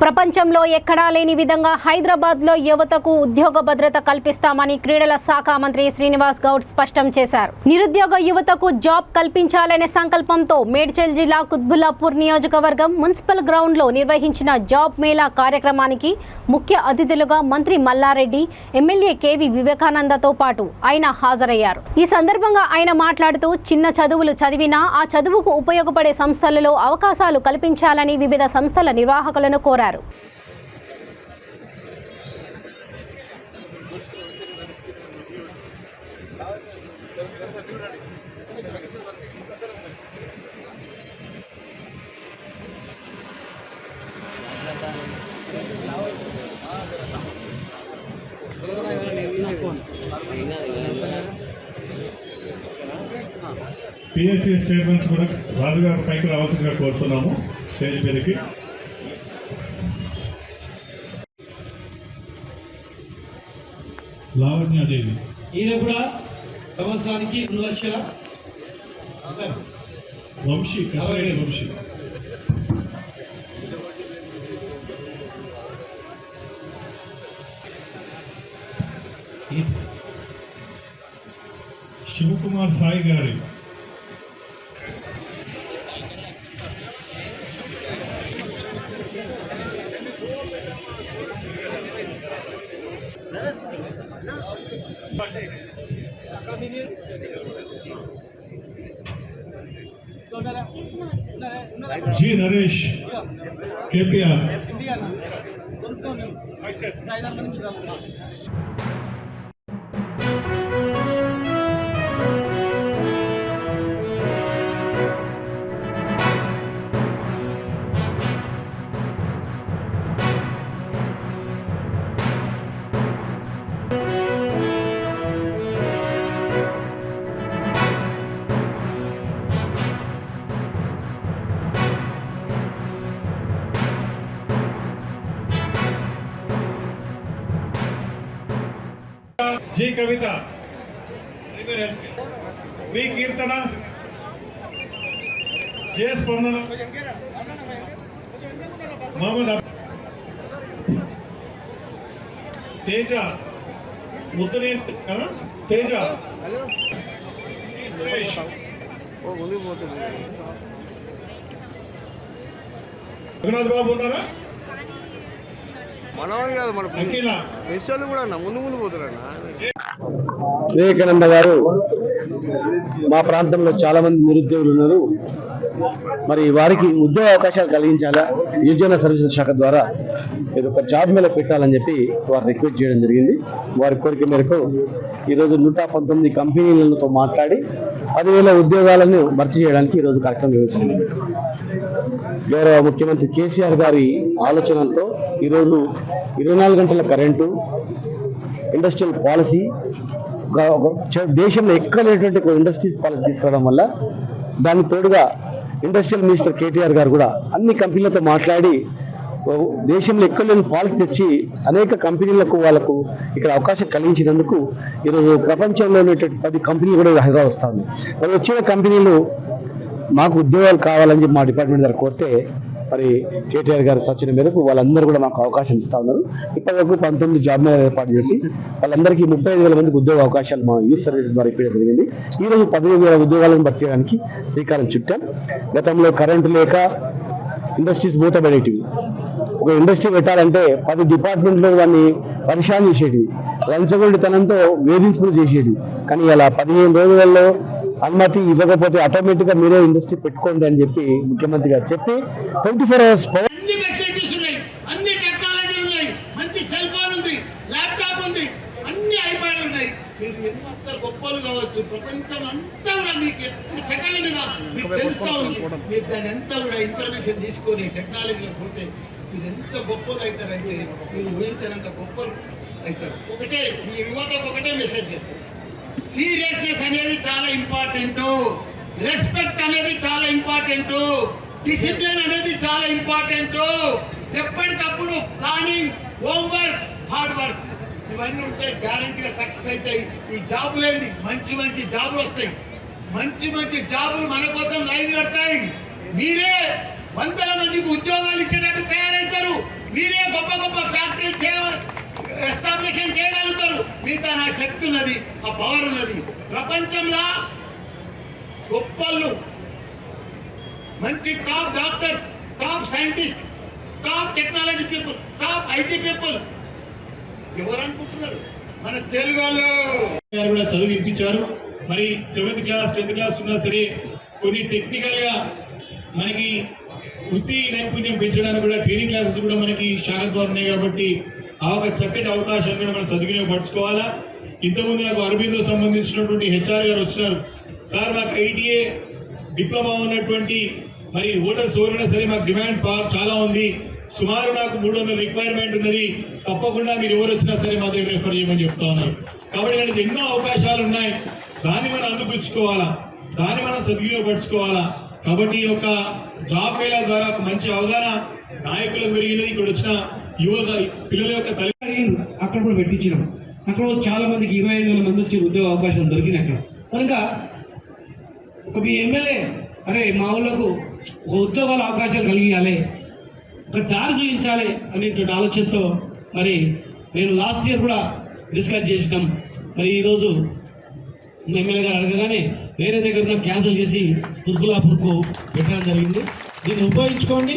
ప్రపంచంలో ఎక్కడా లేని విధంగా హైదరాబాద్లో యువతకు ఉద్యోగ భద్రత కల్పిస్తామని క్రీడల శాఖ మంత్రి శ్రీనివాస్ గౌడ్ స్పష్టం చేశారు. నిరుద్యోగ యువతకు జాబ్ కల్పించాలనే సంకల్పంతో మేడ్చల్ జిల్లా కుత్బుల్లాపూర్ నియోజకవర్గం మున్సిపల్ గ్రౌండ్లో నిర్వహించిన జాబ్ మేళా కార్యక్రమానికి ముఖ్య అతిథులుగా మంత్రి మల్లారెడ్డి, ఎమ్మెల్యే కేవి వివేకానందతో పాటు ఆయన హాజరయ్యారు. ఈ సందర్భంగా ఆయన మాట్లాడుతూ చిన్న చదువులు చదివినా ఆ చదువుకు ఉపయోగపడే సంస్థలలో అవకాశాలు కల్పించాలని వివిధ సంస్థల నిర్వాహకులను కోరారు. పిఎస్సి స్టేట్మెంట్స్ కూడా రాజుగారు పైకి రావాల్సిందిగా కోరుతున్నాము. స్టేజ్ మీదకి లావణ్యాదేవి, ఈయన కూడా సంవత్సరానికి 2 లక్షల వంశీ వంశీ శివకుమార్ సాయి గారి, జి నరేష్, కేపీఆర్, జి కవిత, వి కీర్తన, జే స్పందన, మహమ్మద్ తేజ, ముద్దని తేజ, రఘునాథ్ బాబు ఉన్నారా? వివేకానంద గారు మా ప్రాంతంలో చాలా మంది నిరుద్యోగులు ఉన్నారు. మరి వారికి ఉద్యోగ అవకాశాలు కలిగించాలా, యువజన సర్వీసుల శాఖ ద్వారా మీరు ఒక జాబ్ మేళా పెట్టాలని చెప్పి వారు రిక్వెస్ట్ చేయడం జరిగింది. వారి కోరిక మేరకు ఈరోజు 119 కంపెనీలతో మాట్లాడి 10,000 ఉద్యోగాలను భర్తీ చేయడానికి ఈరోజు కార్యక్రమం నిర్వహించింది. గౌరవ ముఖ్యమంత్రి కేసీఆర్ గారి ఆలోచనలతో ఈరోజు 24 గంటల కరెంటు, ఇండస్ట్రియల్ పాలసీ, దేశంలో ఎక్కడ లేనటువంటి ఇండస్ట్రీస్ పాలసీ తీసుకురావడం వల్ల దానికి తోడుగా ఇండస్ట్రియల్ మినిస్టర్ కేటీఆర్ గారు కూడా అన్ని కంపెనీలతో మాట్లాడి దేశంలో ఎక్కడ లేని పాలసీ తెచ్చి అనేక కంపెనీలకు వాళ్ళకు ఇక్కడ అవకాశం కలిగించినందుకు ఈరోజు ప్రపంచంలో ఉన్నటువంటి 10 కంపెనీలు కూడా హైదరాబాద్ వస్తూ ఉంది. మరి వచ్చిన కంపెనీలు మాకు ఉద్యోగాలు కావాలని చెప్పి మా డిపార్ట్మెంట్ గారు కోరితే మరి కేటీఆర్ గారి సూచన మేరకు వాళ్ళందరూ కూడా మాకు అవకాశం ఇస్తా ఉన్నారు. ఇప్పటివరకు 19 జాబ్ మేళా ఏర్పాటు చేసి వాళ్ళందరికీ 35,000 మందికి ఉద్యోగ అవకాశాలు మా యూత్ సర్వీస్ ద్వారా ఇప్పడం జరిగింది. ఈరోజు 15,000 ఉద్యోగాలను భర్తీ చేయడానికి శ్రీకారం చుట్టాం. గతంలో కరెంటు లేక ఇండస్ట్రీస్ మూతపడేటివి. ఒక ఇండస్ట్రీ పెట్టాలంటే 10 డిపార్ట్మెంట్లో దాన్ని పరిశాన్ చేసేటివి, లంచగొండితనంతో వేధింపులు చేసేటివి. కానీ ఇలా 15 రోజులలో అనుమతి ఇవ్వకపోతే ఆటోమేటిక్ గా మీరే ఇండస్ట్రీ పెట్టుకోండి అని చెప్పి ముఖ్యమంత్రి గారు చెప్పి 24 hours అన్ని ఫెసిలిటీస్ ఉన్నాయి, అన్ని టెక్నాలజీ ఉన్నాయి, మంచి సెల్ ఫోన్ ఉంది, ల్యాప్టాప్ ఉంది, అన్ని ఐప్యాడ్లు ఉన్నాయి. మీరు ఎంత గొప్పలు కావచ్చు, ప్రపంచం అంతా కూడా మీకు ఎప్పుడు సెకండ్ మీద మీకు తెలుస్తూ ఉంది. మీరు దాన్ని అంతా కూడా ఇన్ఫర్మేషన్ తీసుకొని టెక్నాలజీలో పోతే మీరు ఎంత గొప్పలు అవుతారంటే మీరు ఊహించినంత గొప్పలు అవుతారు. ఒకటే మీ యువతకు ఒకటే మెసేజ్ చేస్తారు, సీరియస్నెస్ అనేది చాలా ఇంపార్టెంట్, రెస్పెక్ట్ అనేది చాలా ఇంపార్టెంట్, డిసిప్లిన్ అనేది చాలా ఇంపార్టెంట్. ఎప్పటికప్పుడు ప్లానింగ్, హోంవర్క్, హార్డ్ వర్క్ ఇవన్నీ ఉంటే గ్యారంటీగా సక్సెస్ అవుతాయి. ఈ జాబ్ లేని మంచి మంచి జాబులు వస్తాయి, మంచి మంచి జాబులు మన కోసం లైన్ కడతాయి. మీరే వందల మందికి ఉద్యోగాలు ఇచ్చేటట్టు తయారవుతారు. మీరే గొప్ప గొప్ప ఫ్యాక్టరీలు ఎస్టాబ్లిషన్ చేయగలుగుతారు. మీతో నా శక్తి ఉన్నది, ఆ పవర్ ఉన్నది. ప్రపంచంలో గొప్పలు మంచి top doctors, top scientist, top technology people, top IT people ఎవరు అనుకుంటున్నారు? మన తెలుగు వాళ్ళు కూడా చదువు ఇప్పించారు. మరి 7th క్లాస్ 10th క్లాస్ ఉన్నా సరే కొన్ని టెక్నికల్ గా మనకి వృత్తి నైపుణ్యం పెంచడానికి కూడా ట్రైనింగ్ క్లాసెస్ కూడా మనకి శాఖ ద్వారా ఉన్నాయి. కాబట్టి ఆ ఒక చక్కటి అవకాశాన్ని కూడా మనం సద్వినియోగపరచుకోవాలా. ఇంతకుముందు నాకు అరబిందో సంబంధించినటువంటి హెచ్ఆర్ గారు వచ్చినారు. సార్ మాకు ఐటీఏ డిప్లొమా ఉన్నటువంటి మరి ఓటర్స్ ఎవరైనా సరే మాకు డిమాండ్ చాలా ఉంది, సుమారు నాకు 300 రిక్వైర్మెంట్ ఉన్నది, తప్పకుండా మీరు ఎవరు వచ్చినా సరే మా దగ్గర రిఫర్ చేయమని చెప్తా ఉన్నారు. కాబట్టి దానికి ఎన్నో అవకాశాలు ఉన్నాయి, దాన్ని మనం అందిపుచ్చుకోవాలా, దాన్ని మనం సద్వినియోగపరచుకోవాలా. కాబట్టి ఈ యొక్క జాబ్ మేళా ద్వారా ఒక మంచి అవగాహన నాయకులకు పెరిగినది. ఇక్కడ వచ్చిన పిల్లల యొక్క తల్లి అడిగారు, అక్కడ కూడా పెట్టించినాం. అక్కడ చాలా మందికి 25,000 మంది వచ్చి ఉద్యోగ అవకాశాలు దొరికినాయి అక్కడ. కనుక ఒక మీ ఎమ్మెల్యే అరే మా ఊళ్ళకు ఒక ఉద్యోగాల అవకాశాలు కలిగియాలి, ఒక దారి చూపించాలి అనేటువంటి ఆలోచనతో మరి నేను లాస్ట్ ఇయర్ కూడా డిస్కస్ చేసినాం. మరి ఈరోజు ఎమ్మెల్యే గారు అడగగానే వేరే దగ్గర క్యాన్సిల్ చేసి దుర్గులాపూర్కు పెట్టడం జరిగింది. దీన్ని ఉపయోగించుకోండి.